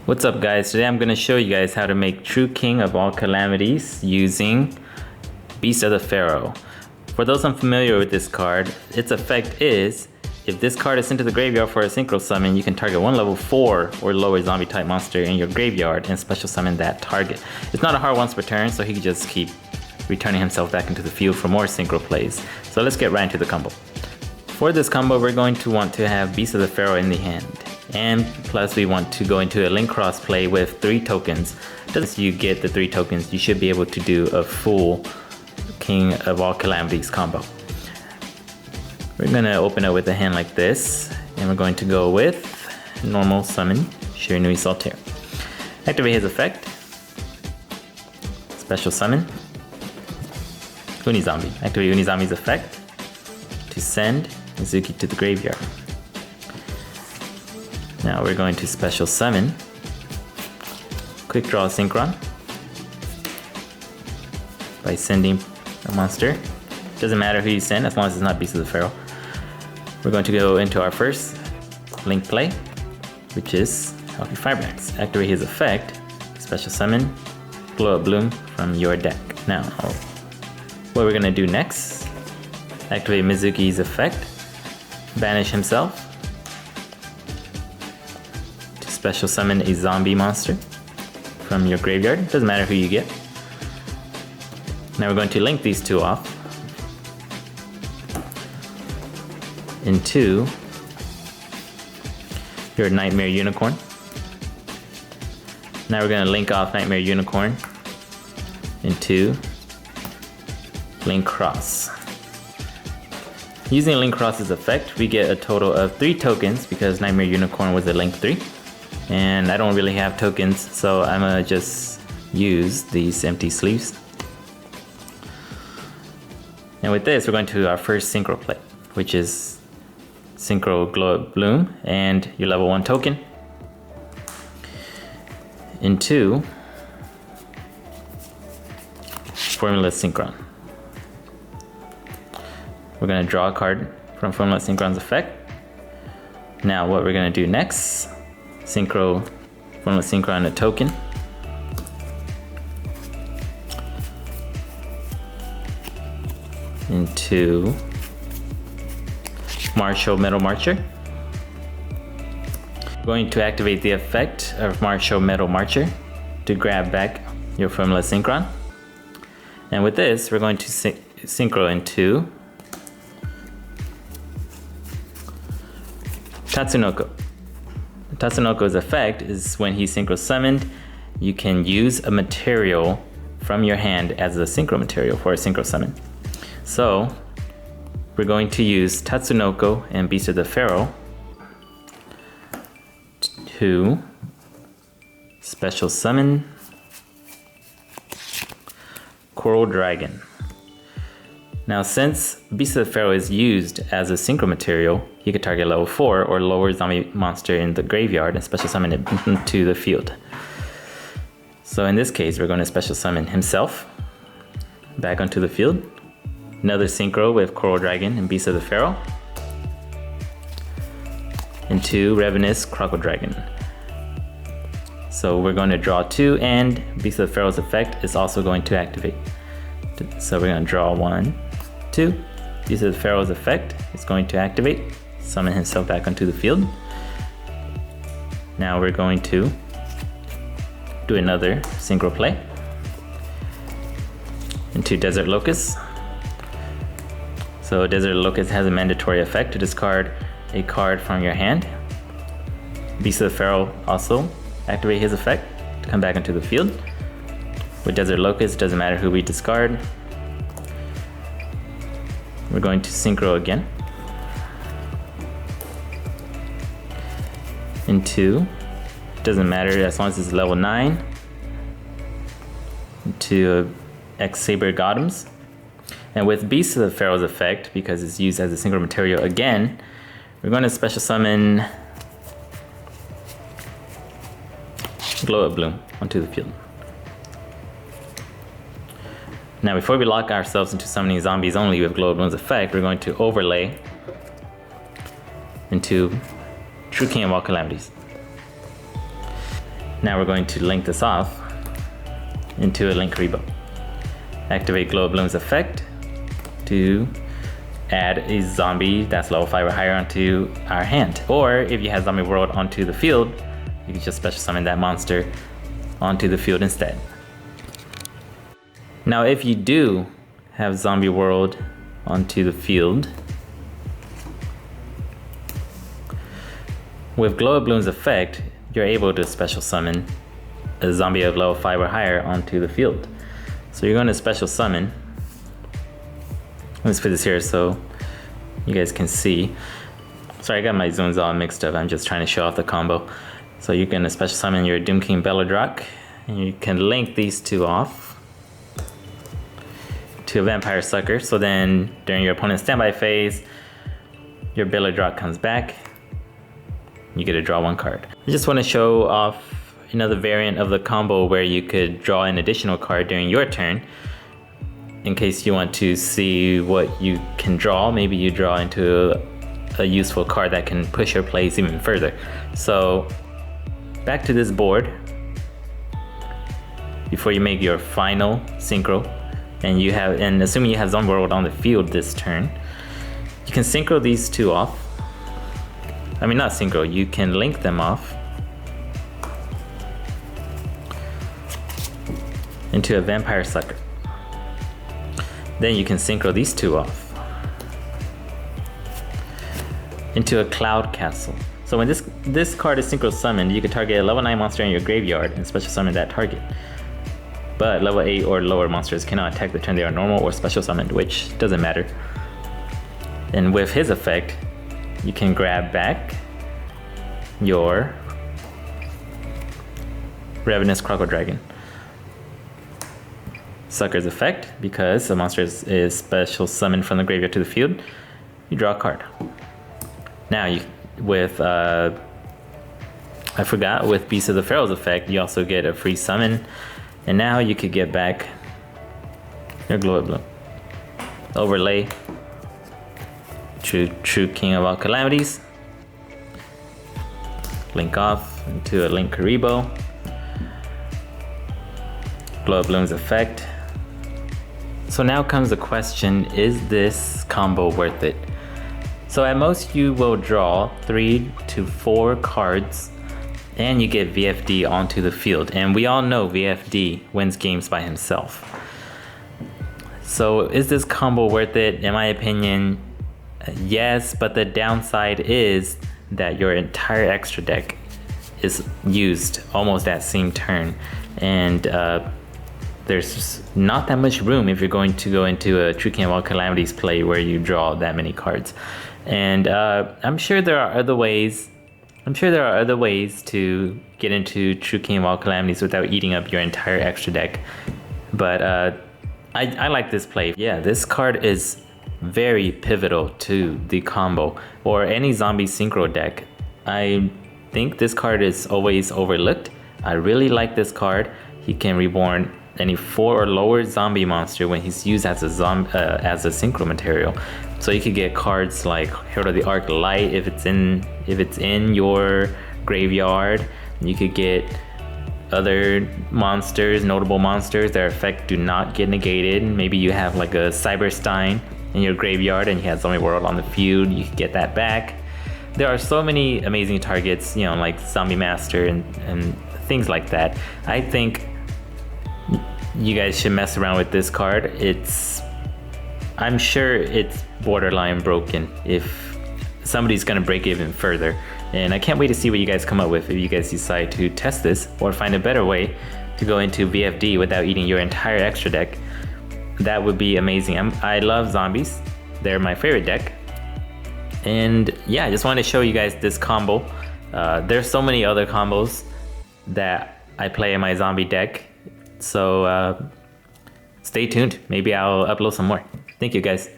What's up guys, today I'm going to show you guys how to make True King of All Calamities using Beast of the Pharaoh. For those unfamiliar with this card, its effect is, if this card is sent to the graveyard for a synchro summon, you can target one level 4 or lower zombie type monster in your graveyard and special summon that target. It's not a hard once per turn, so he can just keep returning himself back into the field for more synchro plays. So let's get right into the combo. For this combo, we're going to want to have Beast of the Pharaoh in the hand. And plus we want to go into a link cross play with 3 tokens. Once you get the 3 tokens, you should be able to do a full King of All Calamities combo. We're going to open up with a hand like this, and we're going to go with normal summon Shiranui Saltaire. Activate his effect. Special summon Unizombie. Activate Unizombi's effect to send Mizuki to the graveyard. Now we're going to special summon Quick Draw Synchron by sending a monster. Doesn't matter who you send as long as it's not Beast of the Pharaoh. We're going to go into our first link play, which is Healthy Fibrax. Activate his effect, special summon Blow Up Bloom from your deck. Now, what we're going to do next, activate Mizuki's effect, banish himself, special summon a zombie monster from your graveyard. Doesn't matter who you get. Now we're going to link these 2 off into your Nightmare Unicorn. Now we're going to link off Nightmare Unicorn into Link Cross. Using Link Cross's effect, we get a total of 3 tokens because Nightmare Unicorn was a link 3. And I don't really have tokens, so I'm gonna just use these empty sleeves. And with this, we're going to our first synchro play, which is Synchro Glow Up Bloom and your level 1 token into Formula Synchron. We're gonna draw a card from Formula Synchron's effect. Now what we're gonna do next, Synchro Formula Synchron a token into Martial Metal Marcher. We're going to activate the effect of Martial Metal Marcher to grab back your Formula Synchron. And with this, we're going to synchro into Tatsunoko. Tatsunoko's effect is when he's synchro summoned, you can use a material from your hand as a synchro material for a synchro summon. So we're going to use Tatsunoko and Beast of the Pharaoh to special summon Coral Dragon. Now since Beast of the Pharaoh is used as a synchro material, you can target level 4 or lower zombie monster in the graveyard and special summon it into the field. So in this case, we're going to special summon himself back onto the field. Another synchro with Coral Dragon and Beast of the Pharaoh into Ravenous Crocodile Dragon. So we're going to draw 2 and Beast of the Pharaoh's effect is also going to activate. So we're going to draw 1, 2. Beast of the Pharaoh's effect is going to activate, summon himself back onto the field. Now we're going to do another synchro play into Desert Locust. So Desert Locust has a mandatory effect to discard a card from your hand. Beast of the Pharaoh also activate his effect to come back into the field. With Desert Locust, it doesn't matter who we discard. We're going to synchro again into, doesn't matter as long as it's level 9, into X-Saber Golems. And with Beast of the Pharaoh's effect, because it's used as a synchro material again, we're going to special summon Glow Up Bloom onto the field. Now before we lock ourselves into summoning zombies only with Glow Up Bloom's effect, we're going to overlay into True King of All Calamities. Now we're going to link this off into a link Karibo. Activate Glow Bloom's effect to add a zombie that's level 5 or higher onto our hand. Or if you have Zombie World onto the field, you can just special summon that monster onto the field instead. Now if you do have Zombie World onto the field, with Glow Bloom's effect, you're able to special summon a zombie of level 5 or higher onto the field. So you're going to special summon. Let's put this here so you guys can see. Sorry, I got my zooms all mixed up. I'm just trying to show off the combo. So you're going to special summon your Doom King Belladrock, and you can link these two off to a Vampire Sucker. So then during your opponent's standby phase, your Belladrock comes back. You get to draw one card. I just want to show off another variant of the combo where you could draw an additional card during your turn. In case you want to see what you can draw, maybe you draw into a useful card that can push your plays even further. So back to this board, before you make your final synchro, and assuming you have Zombie World on the field this turn, you can synchro these two off. I mean, not synchro, you can link them off into a Vampire Sucker. Then you can synchro these two off into a Cloud Castle. So when this card is synchro summoned, you can target a level 9 monster in your graveyard and special summon that target. But level 8 or lower monsters cannot attack the turn they are normal or special summoned, which doesn't matter. And with his effect, you can grab back your Ravenous Crocodile Dragon. Sucker's effect, because a monster is special summoned from the graveyard to the field, you draw a card. Now with Beast of the Pharaoh's effect, you also get a free summon, and now you could get back your Glow Bloom. Overlay True King of all Calamities. Link off into a link Karibo. Glow Bloom's effect. So now comes the question, is this combo worth it? So at most you will draw 3 to 4 cards and you get VFD onto the field. And we all know VFD wins games by himself. So is this combo worth it? In my opinion, yes, but the downside is that your entire extra deck is used almost that same turn. And there's just not that much room if you're going to go into a True King of all Calamities play where you draw that many cards. And I'm sure there are other ways. To get into True King of all Calamities without eating up your entire extra deck. But I like this play. Yeah, this card is very pivotal to the combo or any zombie synchro deck. I think this card is always overlooked. I really like this card. He can reborn any 4 or lower zombie monster when he's used as a synchro material. So you could get cards like Herald of the Arc Light if it's in your graveyard. You could get other monsters, notable monsters, their effect do not get negated. Maybe you have like a Cyberstein in your graveyard and you have Zombie World on the field, you can get that back. There are so many amazing targets, you know, like Zombie Master and things like that. I think you guys should mess around with this card. I'm sure it's borderline broken if somebody's gonna break it even further. And I can't wait to see what you guys come up with if you guys decide to test this or find a better way to go into VFD without eating your entire extra deck. That would be amazing. I love zombies. They're my favorite deck. And yeah, I just wanted to show you guys this combo. There's so many other combos that I play in my zombie deck. So stay tuned. Maybe I'll upload some more. Thank you guys.